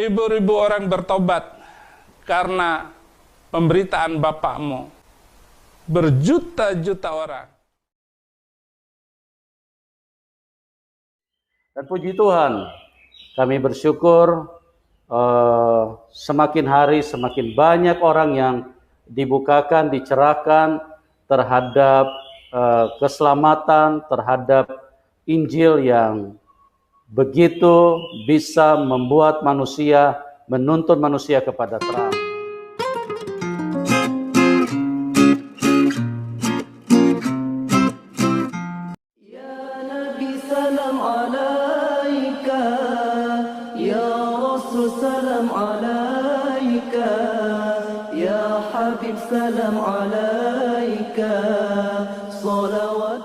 beribu-ribu orang bertobat karena pemberitaan bapakmu. Berjuta-juta orang. Dan puji Tuhan, kami bersyukur semakin hari semakin banyak orang yang dibukakan, dicerahkan terhadap keselamatan, terhadap Injil yang begitu bisa membuat manusia, menuntun manusia kepada terang. Ya Nabi salam alaika, ya Rasul salam alaika, ya Habib salam alaika, salawat.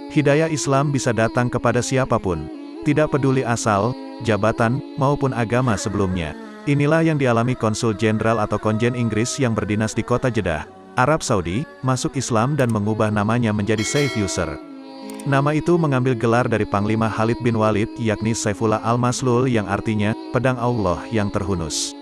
Hidayah Islam bisa datang kepada siapapun, tidak peduli asal, jabatan, maupun agama sebelumnya. Inilah yang dialami Konsul Jenderal atau Konjen Inggris yang berdinas di kota Jeddah, Arab Saudi, masuk Islam dan mengubah namanya menjadi Saif Yusr. Nama itu mengambil gelar dari Panglima Khalid bin Walid, yakni Saifullah al-Maslul yang artinya, pedang Allah yang terhunus.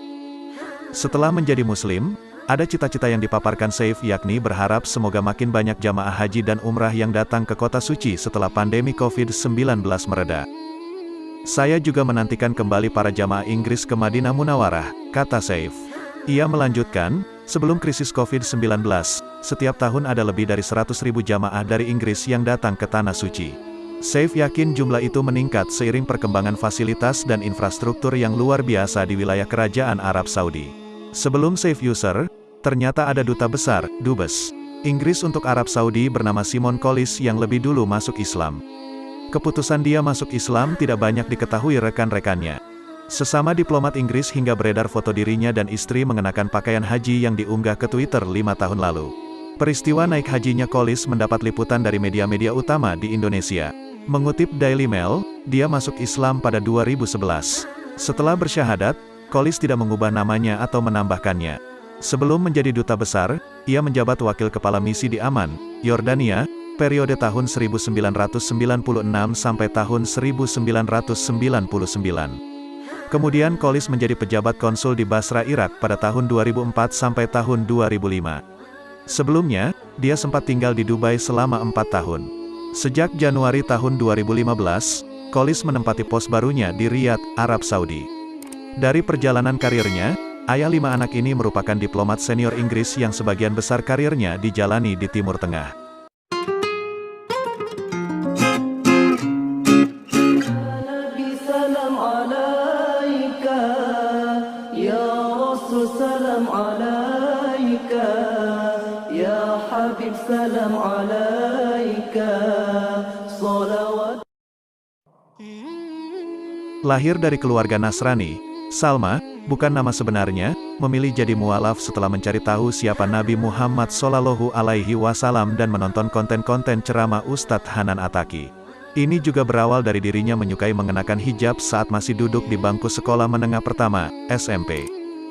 Setelah menjadi Muslim, ada cita-cita yang dipaparkan Saif, yakni berharap semoga makin banyak jamaah haji dan umrah yang datang ke kota suci setelah pandemi COVID-19 mereda. Saya juga menantikan kembali para jamaah Inggris ke Madinah Munawarah, kata Saif. Ia melanjutkan, sebelum krisis COVID-19, setiap tahun ada lebih dari 100.000 jamaah dari Inggris yang datang ke Tanah Suci. Saif yakin jumlah itu meningkat seiring perkembangan fasilitas dan infrastruktur yang luar biasa di wilayah Kerajaan Arab Saudi. Sebelum Saif Yusr, ternyata ada duta besar, Dubes, Inggris untuk Arab Saudi bernama Simon Collis yang lebih dulu masuk Islam. Keputusan dia masuk Islam tidak banyak diketahui rekan-rekannya. Sesama diplomat Inggris hingga beredar foto dirinya dan istri mengenakan pakaian haji yang diunggah ke Twitter 5 tahun lalu. Peristiwa naik hajinya Collis mendapat liputan dari media-media utama di Indonesia. Mengutip Daily Mail, dia masuk Islam pada 2011. Setelah bersyahadat, Collis tidak mengubah namanya atau menambahkannya. Sebelum menjadi duta besar, ia menjabat wakil kepala misi di Amman, Yordania, periode tahun 1996 sampai tahun 1999. Kemudian Collis menjadi pejabat konsul di Basra, Irak pada tahun 2004 sampai tahun 2005. Sebelumnya, dia sempat tinggal di Dubai selama 4 tahun. Sejak Januari tahun 2015, Collis menempati pos barunya di Riyadh, Arab Saudi. Dari perjalanan karirnya, ayah 5 anak ini merupakan diplomat senior Inggris yang sebagian besar karirnya dijalani di Timur Tengah. Ya Nabi salam alaika, ya Rasul salam alaika, ya Habib salam alaika, salawat. Lahir dari keluarga Nasrani, Salma, bukan nama sebenarnya, memilih jadi mualaf setelah mencari tahu siapa Nabi Muhammad SAW dan menonton konten-konten ceramah Ustadz Hanan Attaqi. Ini juga berawal dari dirinya menyukai mengenakan hijab saat masih duduk di bangku sekolah menengah pertama, SMP.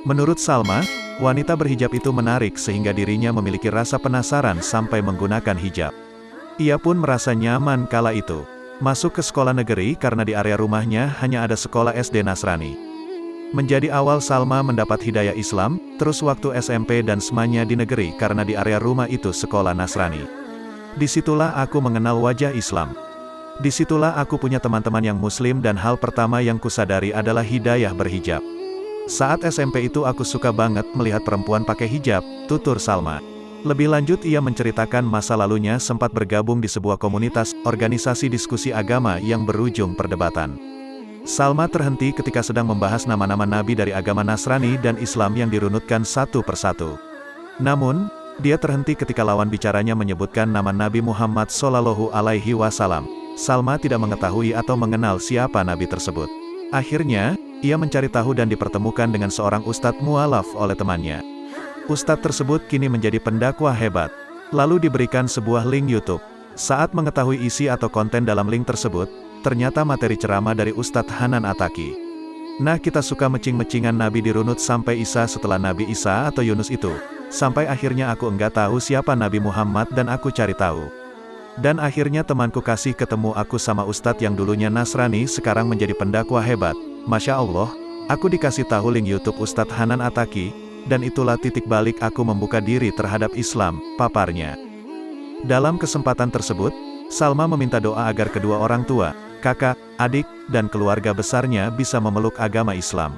Menurut Salma, wanita berhijab itu menarik sehingga dirinya memiliki rasa penasaran sampai menggunakan hijab. Ia pun merasa nyaman kala itu. Masuk ke sekolah negeri karena di area rumahnya hanya ada sekolah SD Nasrani. Menjadi awal Salma mendapat hidayah Islam, terus waktu SMP dan SMA-nya di negeri karena di area rumah itu sekolah Nasrani. Disitulah aku mengenal wajah Islam. Disitulah aku punya teman-teman yang Muslim dan hal pertama yang kusadari adalah hidayah berhijab. Saat SMP itu aku suka banget melihat perempuan pakai hijab, tutur Salma. Lebih lanjut ia menceritakan masa lalunya sempat bergabung di sebuah komunitas, organisasi diskusi agama yang berujung perdebatan. Salma terhenti ketika sedang membahas nama-nama nabi dari agama Nasrani dan Islam yang dirunutkan satu persatu. Namun, dia terhenti ketika lawan bicaranya menyebutkan nama Nabi Muhammad SAW. Salma tidak mengetahui atau mengenal siapa nabi tersebut. Akhirnya, ia mencari tahu dan dipertemukan dengan seorang ustadz mualaf oleh temannya. Ustadz tersebut kini menjadi pendakwah hebat. Lalu diberikan sebuah link YouTube. Saat mengetahui isi atau konten dalam link tersebut, ternyata materi ceramah dari Ustadz Hanan Attaqi. Nah, kita suka mecing-mecingan Nabi dirunut sampai Isa setelah Nabi Isa atau Yunus itu. Sampai akhirnya aku enggak tahu siapa Nabi Muhammad dan aku cari tahu. Dan akhirnya temanku kasih ketemu aku sama Ustadz yang dulunya Nasrani sekarang menjadi pendakwah hebat. Masya Allah, aku dikasih tahu link YouTube Ustadz Hanan Ataki, dan itulah titik balik aku membuka diri terhadap Islam, paparnya. Dalam kesempatan tersebut, Salma meminta doa agar kedua orang tua, kakak, adik, dan keluarga besarnya bisa memeluk agama Islam.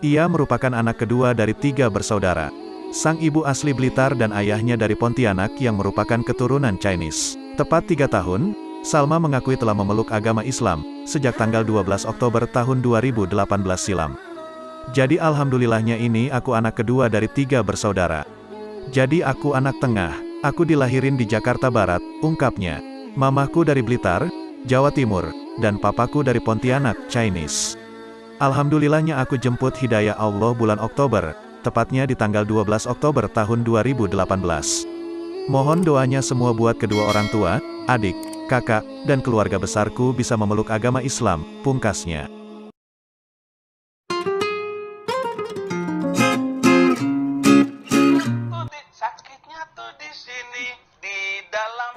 Ia merupakan anak kedua dari 3 bersaudara. Sang ibu asli Blitar dan ayahnya dari Pontianak yang merupakan keturunan Chinese. Tepat 3 tahun, Salma mengakui telah memeluk agama Islam, sejak tanggal 12 Oktober tahun 2018 silam. Jadi alhamdulillahnya ini aku anak kedua dari 3 bersaudara. Jadi aku anak tengah, aku dilahirin di Jakarta Barat, ungkapnya. Mamaku dari Blitar, Jawa Timur, dan papaku dari Pontianak, Chinese. Alhamdulillahnya aku jemput hidayah Allah bulan Oktober, tepatnya di tanggal 12 Oktober tahun 2018. Mohon doanya semua buat kedua orang tua, adik, kakak, dan keluarga besarku bisa memeluk agama Islam, pungkasnya. Sakitnya tuh di sini, di dalam.